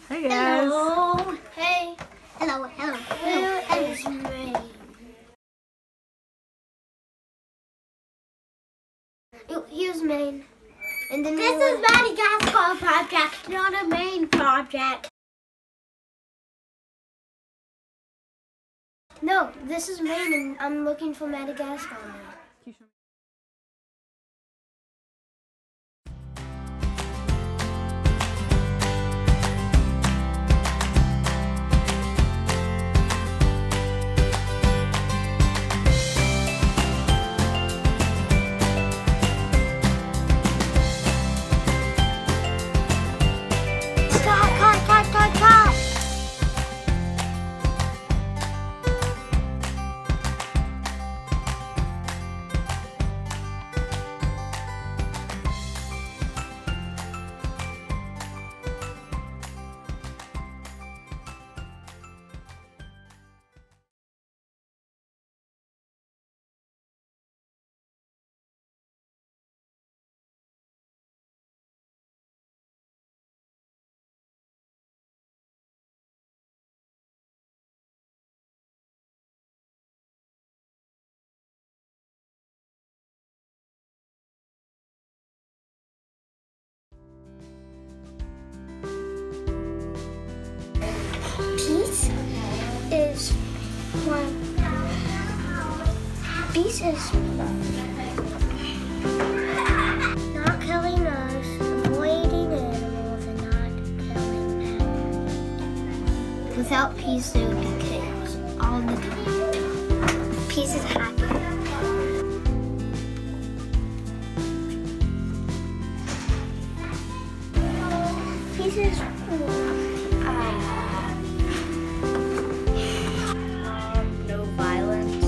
Hey guys. Hello. Hey. Hello. Where is Maine? Here's Maine. And then this is Madagascar project, not a Maine project. No, this is Maine, and I'm looking for Madagascar now. Cut. Peace is one. Peace is not killing us, avoiding animals, and not killing them. Without peace, there would be chaos all the time. Peace is happy. Peace is no violence,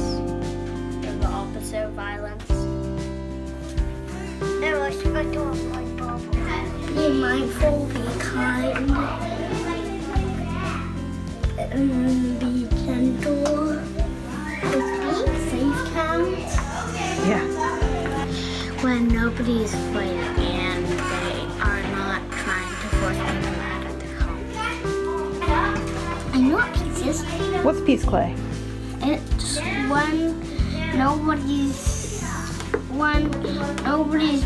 and the opposite of violence. And respect to my bubble. Be mindful, be kind, and be gentle. Does being safe count? Yeah. When nobody is fighting and they are not trying to force people out of their home. I know what peace is. What's peace, Clay? It's when nobody's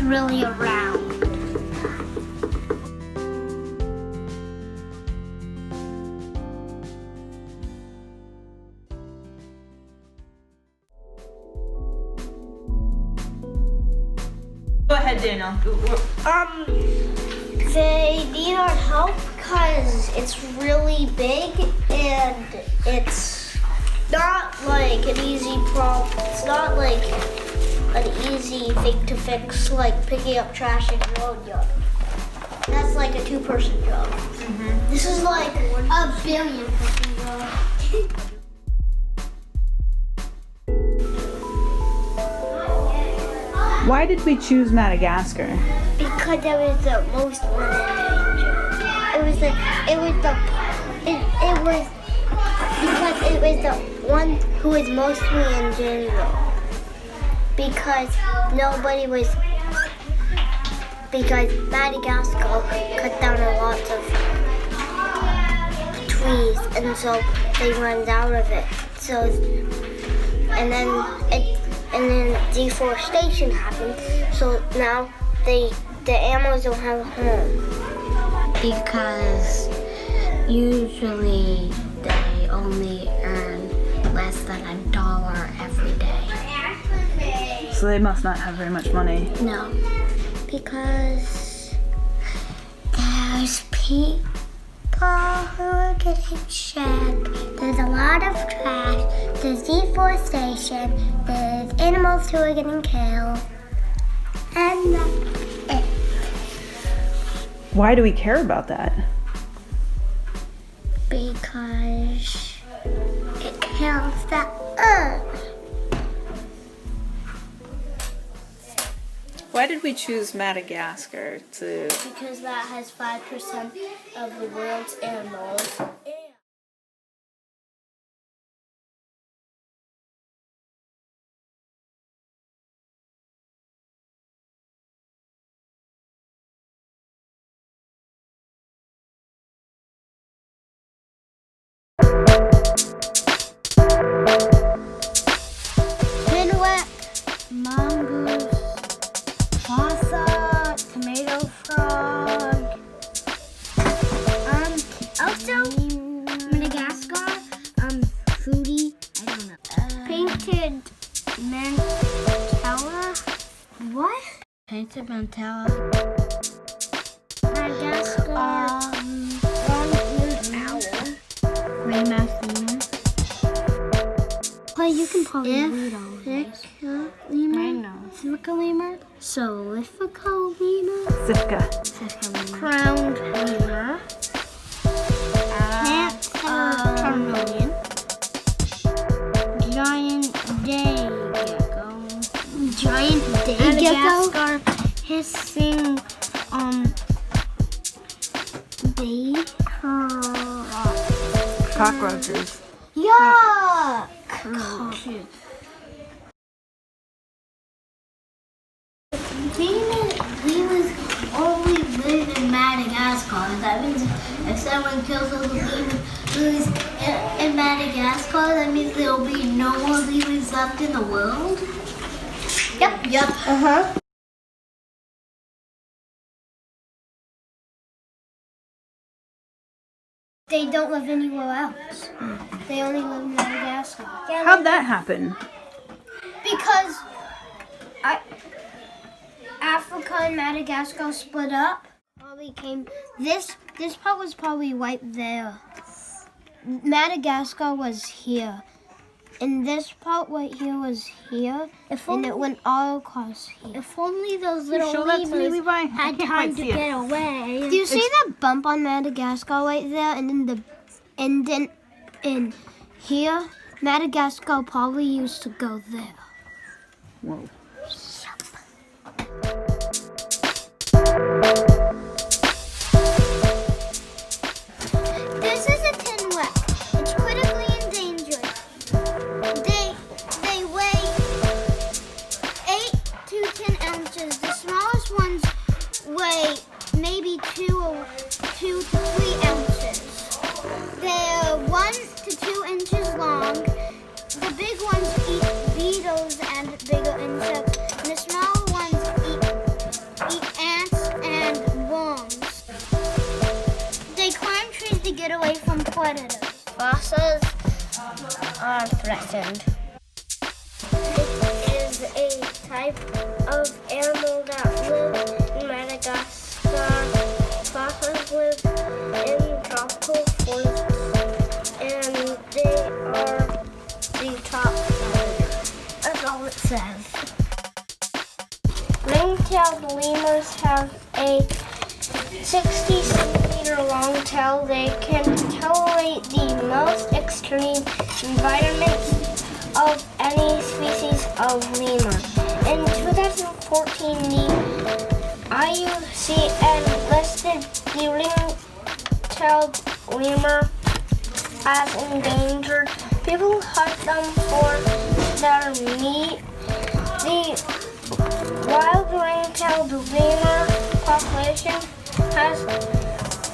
really around. Go ahead, Daniel. They need our help because it's really big and it's not like an easy problem. It's not like an easy thing to fix, like picking up trash in your own yard. That's like a two-person job. This is like a billion-person job. Why did we choose Madagascar? Because it was the most endangered. Because it was the one who was mostly in general. Because Madagascar cut down a lot of trees, and so they ran out of it. So, and then deforestation happened. So now the animals don't have a home. Because usually they only earn less than $1 every day. So they must not have very much money. No, because there's people who are getting sick, there's a lot of trash, there's deforestation, there's animals who are getting killed, and that's it. Why do we care about that? Because it kills the earth. Why did we choose Madagascar to... Because that has 5% of the world's animals. mongoose, fossa, tomato frog. Also Madagascar, foodie, I don't know. Painted mantella. What? Painted mantella. Madagascar, long-eared owl. Green-mouthed lemur. Well, you can probably read all of these. Lemur. I know. Sifka lemur. Solifica lemur. Sifka. Lemur. Crowned lemur. Carnelian. Giant day gecko. Giant day Madagascar hissing Cockroaches. Yuck! Lemurs only live in Madagascar. That means if someone kills all the lemurs in Madagascar, that means there will be no more lemurs left in the world? Yep. Uh-huh. They don't live anywhere else. They only live in Madagascar. How'd that happen? Because Africa and Madagascar split up. This part was probably right there. Madagascar was here. And this part right here was here. And it went all across here. If only those little lemurs had time to get away. Do you see the bump on Madagascar right there? And then in here, Madagascar probably used to go there. Whoa. This is a tin wet. It's critically endangered. They weigh 8 to 10 ounces. The smallest ones weigh maybe 2 to 3 ounces. They're 1 to 2 inches long. The big ones eat beetles and bigger insects. And the smaller ones eat ants and worms. They climb trees to get away from predators. Fossas are threatened. It is a type of animal that lives in Madagascar. Fossas live in tropical forests, and they are the top predator. That's all it says. Ring-tailed lemurs have a 60-centimeter long tail. They can tolerate the most extreme environments of any species of lemur. In 2014, the IUCN listed the ring-tailed lemur as endangered. People hunt them for their meat. The wild ring-tailed lemur population has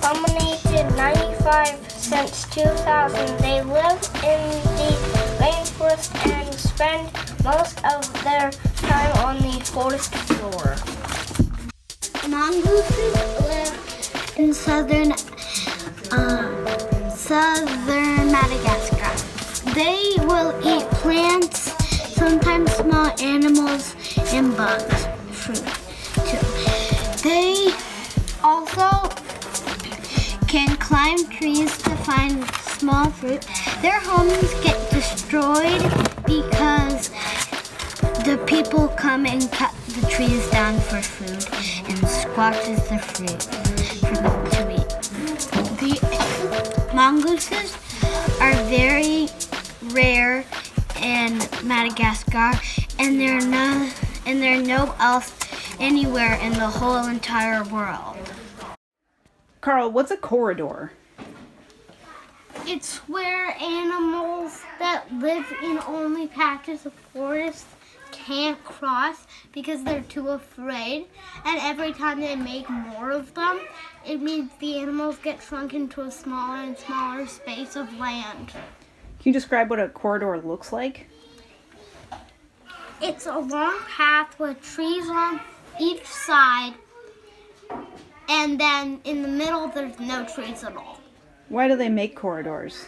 dominated 95 since 2000. They live in the rainforest and spend most of their time on the forest floor. Mongooses live in southern Madagascar. They will eat plants, sometimes small animals, and bugs, fruit too. They also can climb trees to find small fruit. Their homes get destroyed because the people come and cut the trees down for food and squashes the fruit for them to eat. The mongooses are very rare in Madagascar, and they're no else anywhere in the whole entire world. Carl, what's a corridor? It's where animals that live in only patches of forest can't cross because they're too afraid. And every time they make more of them, it means the animals get shrunk into a smaller and smaller space of land. Can you describe what a corridor looks like? It's a long path with trees on each side, and then in the middle there's no trees at all. Why do they make corridors?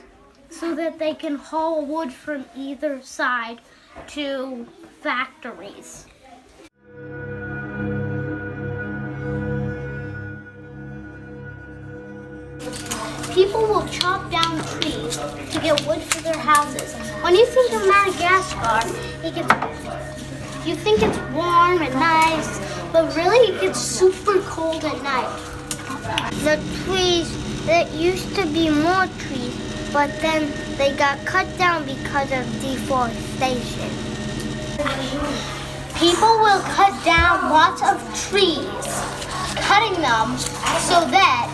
So that they can haul wood from either side to factories. People will chop down trees to get wood for their houses. When you think of Madagascar, you think it's warm and nice, but really it gets super cold at night. The trees, there used to be more trees, but then they got cut down because of deforestation. People will cut down lots of trees, cutting them so that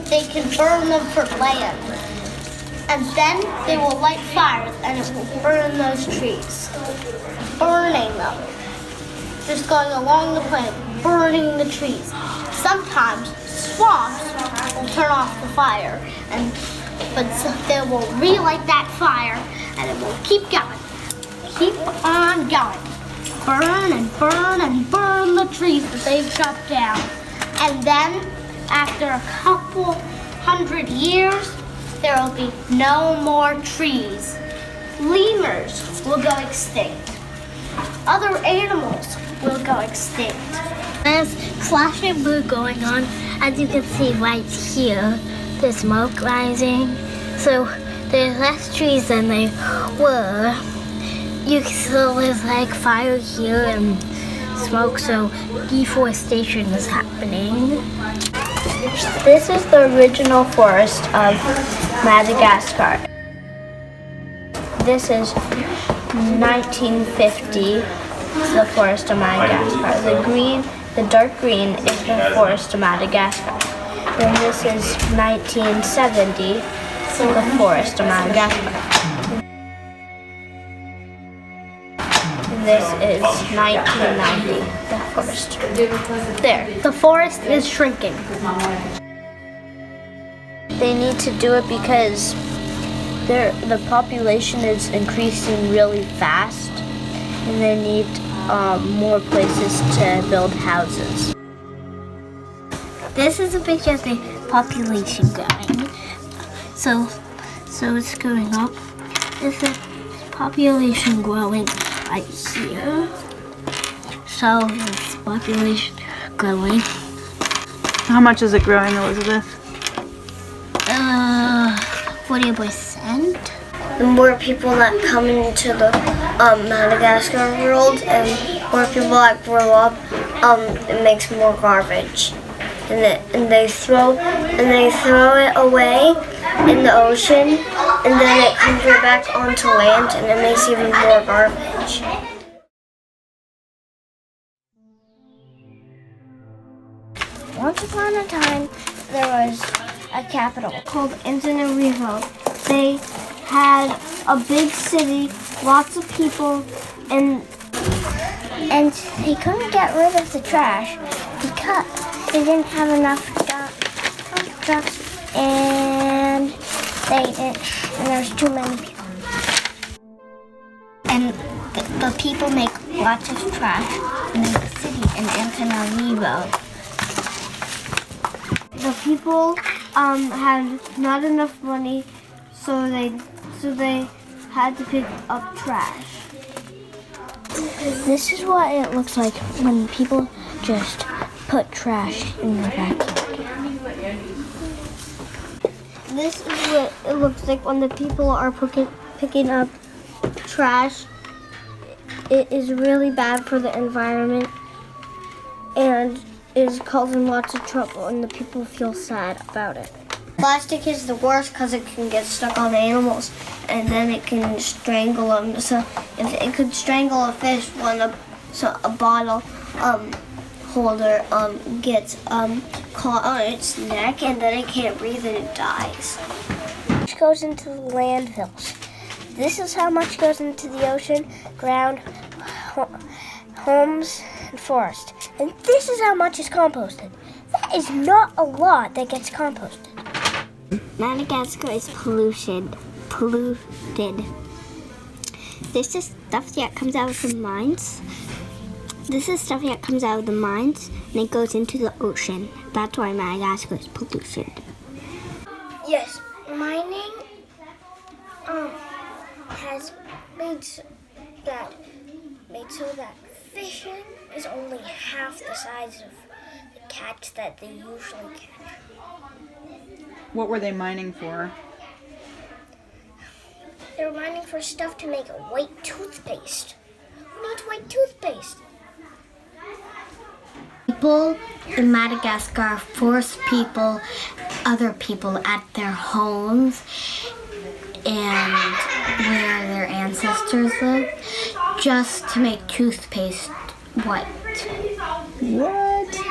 they can burn them for land. And then they will light fires and it will burn those trees. Burning them. Just going along the plain, burning the trees. Sometimes swamps will turn off the fire, but they will relight that fire and it will keep going. Keep on going. Burn and burn and burn the trees that they've chopped down. And then, after a couple hundred years, there will be no more trees. Lemurs will go extinct. Other animals will go extinct. There's flashing blue going on. As you can see right here, there's smoke rising. So there's less trees than there were. So there's like fire here and smoke, so deforestation is happening. This is the original forest of Madagascar. This is 1950, the forest of Madagascar. The dark green is the forest of Madagascar. Then this is 1970, the forest of Madagascar. This is 1990, the forest. There, the forest is shrinking. They need to do it because the population is increasing really fast, and they need more places to build houses. This is a picture of the population growing. So it's going up. This is population growing right here. So it's population growing. How much is it growing, Elizabeth? 40%. The more people that come into the Madagascar world and more people that grow up, it makes more garbage. And they throw it away in the ocean, and then it comes right back onto land, and it makes even more garbage. Once upon a time, there was a capital called Antananarivo. They had a big city, lots of people, and they couldn't get rid of the trash because they didn't have enough trucks, and there's too many people. And the people make lots of trash in the city in Antananarivo. The people had not enough money, so they had to pick up trash. This is what it looks like when people just put trash in their backyard. This is what it looks like when the people are picking up trash. It is really bad for the environment and is causing lots of trouble, and the people feel sad about it. Plastic is the worst because it can get stuck on animals and then it can strangle them. So if it could strangle a fish when a bottle holder gets caught on its neck, and then it can't breathe and it dies. Which goes into the landfills. This is how much goes into the ocean, ground, homes, and forest. And this is how much is composted. That is not a lot that gets composted. Madagascar is polluted. This is stuff that comes out of the mines. This is stuff that comes out of the mines and it goes into the ocean. That's why Madagascar is polluted. Yes, mining has made so that fishing is only half the size of the catch that they usually catch. What were they mining for? They're mining for stuff to make white toothpaste. Who needs white toothpaste? People in Madagascar force other people at their homes and where their ancestors live, just to make toothpaste white. What?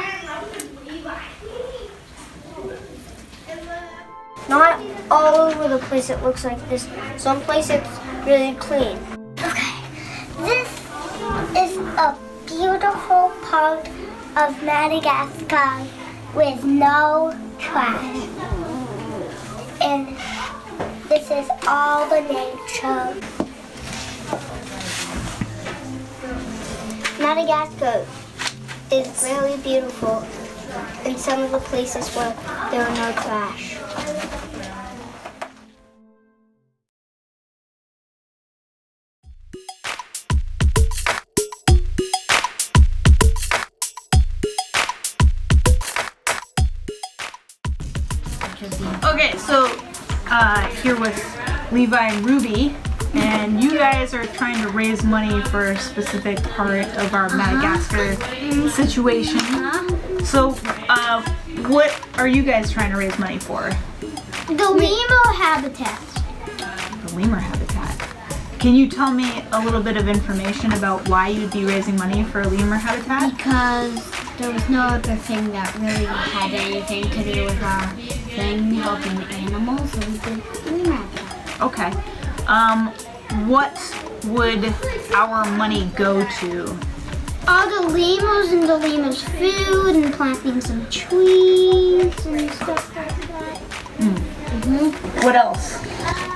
Not all over the place it looks like this. Some place it's really clean. Okay, this is a beautiful part of Madagascar with no trash. And this is all the nature. Madagascar is really beautiful in some of the places where there are no trash. Okay, so here with Levi and Ruby, and you guys are trying to raise money for a specific part of our Madagascar situation. So, what are you guys trying to raise money for? The lemur habitat. The lemur habitat. Can you tell me a little bit of information about why you'd be raising money for a lemur habitat? Because there was no other thing that really had anything to do with our thing, helping animals, so we did lemur habitat. Okay. What would our money go to? All the lemurs and the lemurs' food and planting some trees and stuff like that. What else?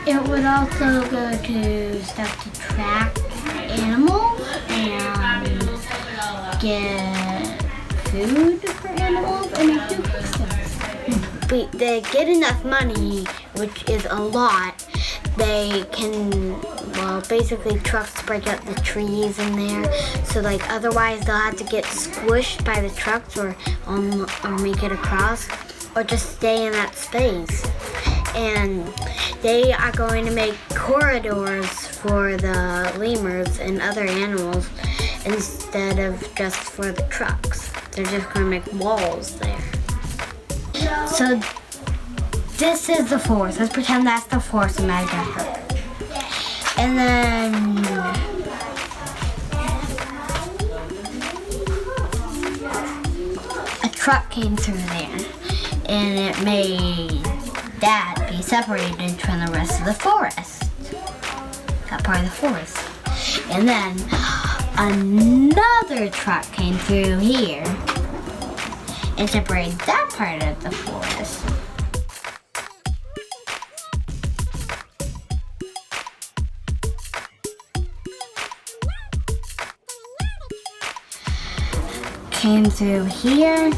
It would also go to stuff to track animals and get food for animals and make new systems. They get enough money, which is a lot. They can, well, basically trucks break up the trees in there. So like otherwise they'll have to get squished by the trucks or make it across or just stay in that space. And they are going to make corridors for the lemurs and other animals instead of just for the trucks. They're just going to make walls there. So this is the forest. Let's pretend that's the forest in Madagascar. And then a truck came through there and it made that be separated from the rest of the forest. That part of the forest. And then another truck came through here and separated that part of the forest. Came through here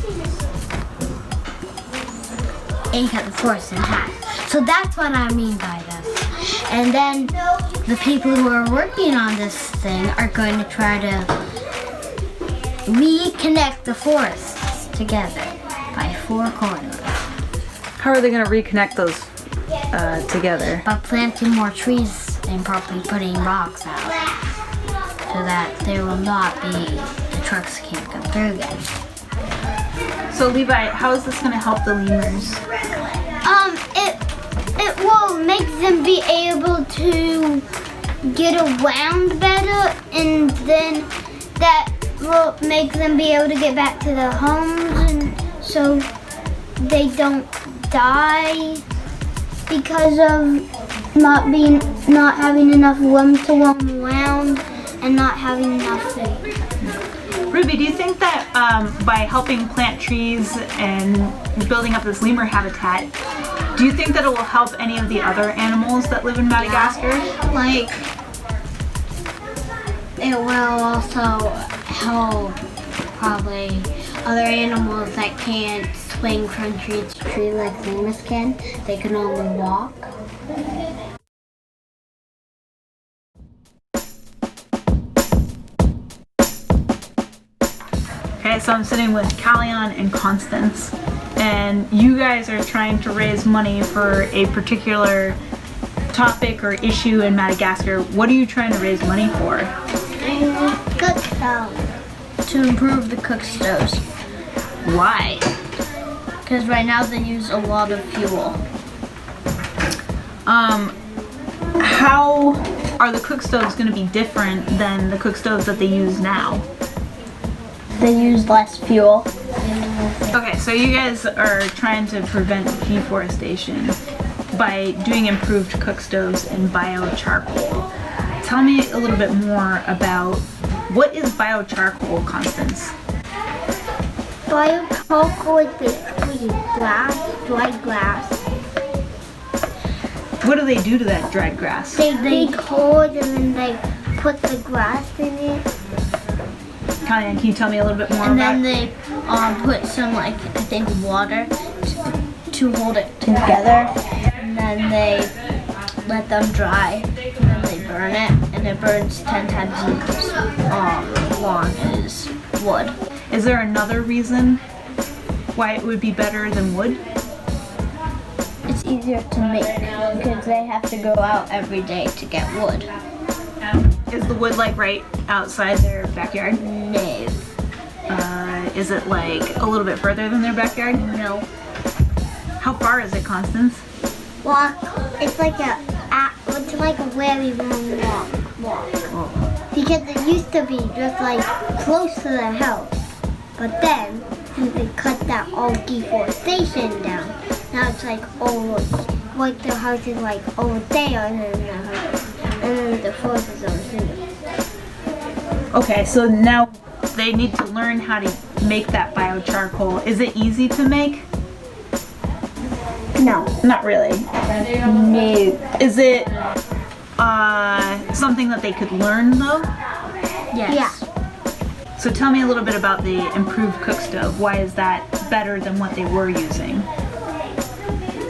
and cut the forest in half. So that's what I mean by this. And then the people who are working on this thing are going to try to reconnect the forests together by 4 corners. How are they going to reconnect those together? By planting more trees and probably putting rocks out so that there will not be, the trucks can't come through again. So Levi, how is this going to help the lemurs? It will make them be able to get around better, and then that will make them be able to get back to their homes, and so they don't die because of not having enough room to roam around and not having enough food. Ruby, do you think that by helping plant trees and building up this lemur habitat, do you think that it will help any of the other animals that live in Madagascar? Like it will also help probably other animals that can't swing from tree to tree like llamas can. They can only walk. Okay, so I'm sitting with Callion and Constance, and you guys are trying to raise money for a particular topic or issue in Madagascar. What are you trying to raise money for? Cook stove. To improve the cook stoves. Why? Because right now they use a lot of fuel. How are the cook stoves going to be different than the cook stoves that they use now? They use less fuel. Okay, so you guys are trying to prevent deforestation by doing improved cook stoves and biocharcoal. Tell me a little bit more about what is biocharcoal, Constance? Biocharcoal is basically glass, dried glass. What do they do to that dried grass? They dig holes and then they put the grass in it. Callion, can you tell me a little bit more And about then they put some, like, I think water to hold it together. And then they let them dry. And then they burn it. And it burns 10 times as long as wood. Is there another reason why it would be better than wood? It's easier to make because they have to go out every day to get wood. Is the wood like right outside their backyard? No. Is it like a little bit further than their backyard? No. How far is it, Constance? Walk. It's like a very long walk. Oh. Because it used to be just like close to the house. But then, since they cut that all deforestation down, now it's like like the house is like over there and then the forest is over here. Okay, so now they need to learn how to make that biocharcoal. Is it easy to make? No. Not really. No. Is it something that they could learn though? Yes. Yeah. So tell me a little bit about the improved cook stove. Why is that better than what they were using?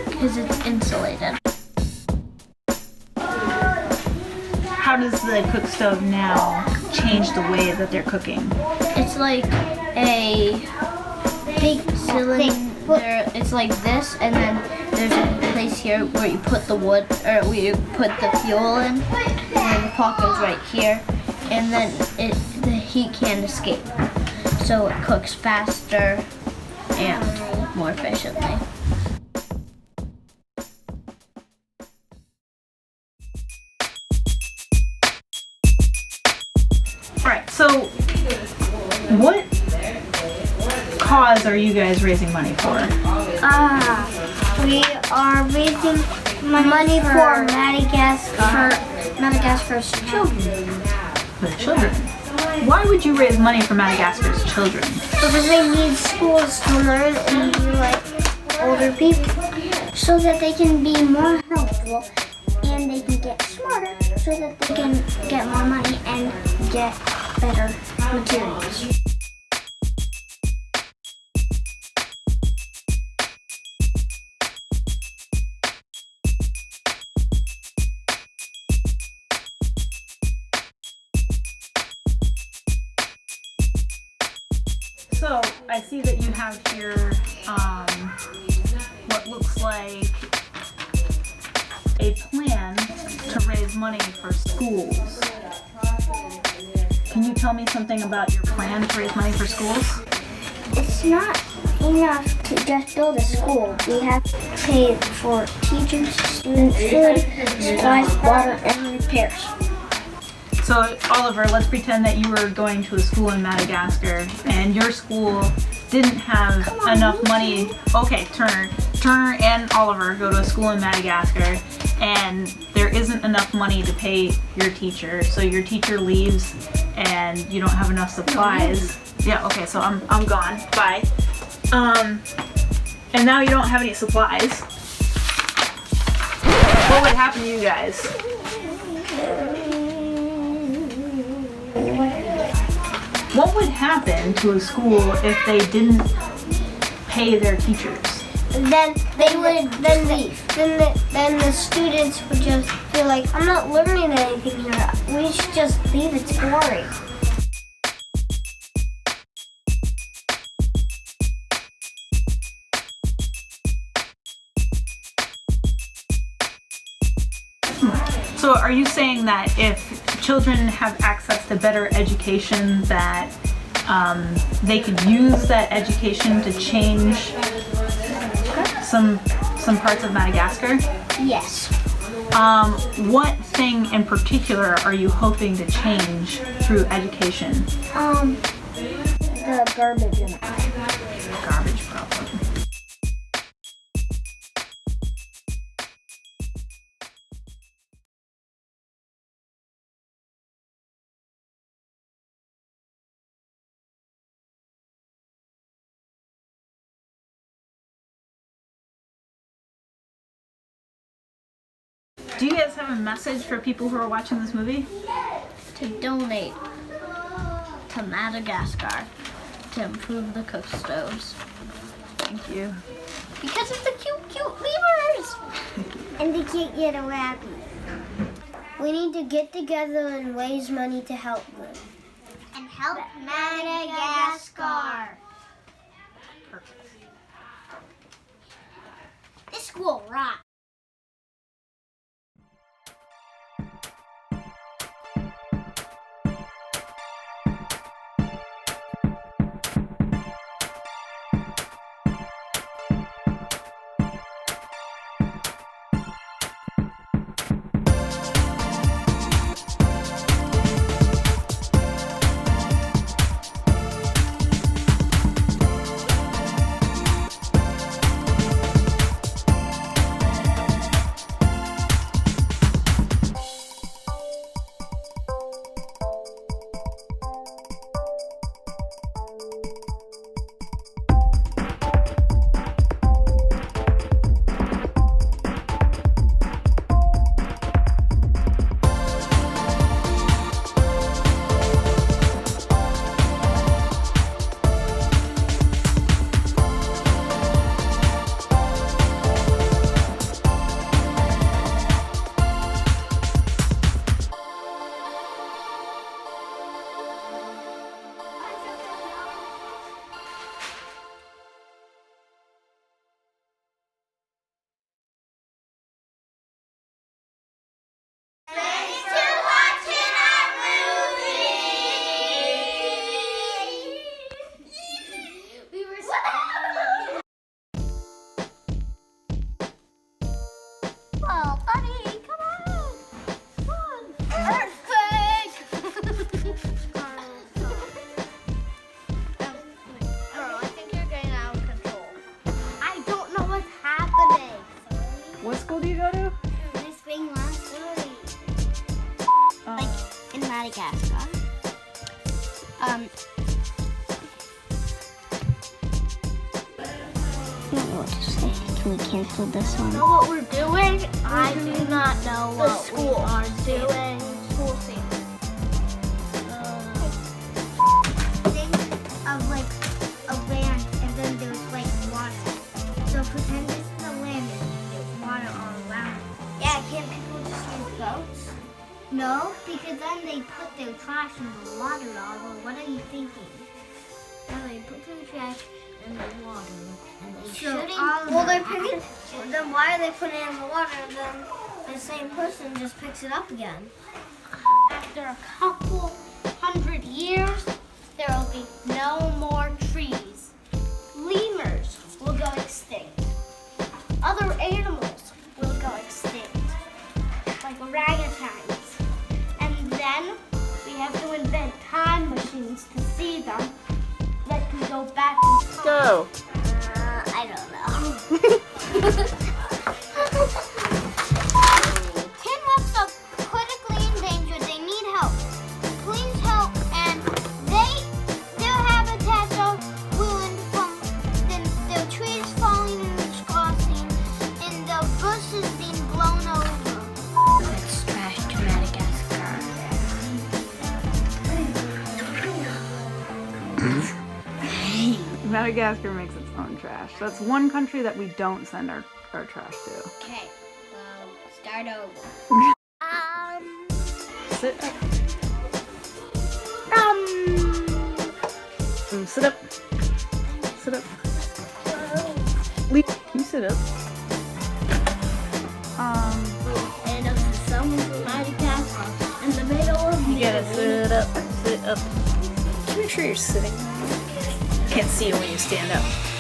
Because it's insulated. How does the cook stove now change the way that they're cooking? It's like a big cylinder. It's like this, and then there's a place here where you put the wood, or where you put the fuel in, and then the pot goes right here, and then the heat can't escape, so it cooks faster and more efficiently. Alright, so what cause are you guys raising money for? We are raising money for Madagascar's children. For the children. Why would you raise money for Madagascar's children? Because they need schools to learn and be like older people, so that they can be more helpful and they can get smarter, so that they can get more money and get better materials. So I see that you have here what looks like a plan to raise money for schools. Can you tell me something about your plan to raise money for schools? It's not enough to just build a school. We have to pay for teachers, students, food, supplies, water, and repairs. So Oliver, let's pretend that you were going to a school in Madagascar and your school didn't have enough money. Okay, Turner and Oliver go to a school in Madagascar and there isn't enough money to pay your teacher. So your teacher leaves and you don't have enough supplies. Yeah, okay, so I'm gone. Bye. And now you don't have any supplies. What would happen to you guys? what would happen to a school if they didn't pay their teachers? Then they would leave. Then the students would just feel like, I'm not learning anything here. We should just leave. It's boring. So are you saying that if children have access to better education, that they could use that education to change some parts of Madagascar? Yes. What thing in particular are you hoping to change through education? The garbage in the aisle. Garbage problem. Do you guys have a message for people who are watching this movie? To donate to Madagascar to improve the cook stoves. Thank you. Because of the cute lemurs! And they can't get a rabbit. We need to get together and raise money to help them. And help Madagascar. Perfect. This school rocks. What school do you go to? In Madagascar. I don't know what to say. Can we cancel this one? Know what we're doing? I do not know The what school we are doing. School thing. Think of like a land and then there's like water. So pretend this is a land and there's water all around it. Yeah, can't people just use boats? No, because then they put their trash in the water, Oliver. What are you thinking? No, they put their trash in the water, and they shouldn't. Well, they're picking. Then why are they putting it in the water? Then the same person just picks it up again. After a couple 100 years, there will be no more trees. Lemurs will go extinct. Other animals will go extinct, like orangutans. And then we have to invent time machines to see them that can go back in time. Go. I don't know. Tin are critically endangered. They need help. Please help. And their habitats are ruined from their trees falling and crossing, and the bushes being blown over. It's trash to Madagascar. Madagascar makes its own trash. That's one country that we don't send our trash to. Okay, well, start over. Sit up. Sit up. Sit up. Lee, can you sit up? And up to someone Madagascar in the middle of You gotta sit up. Sit up. Make sure you're sitting. Can't see you when you stand up.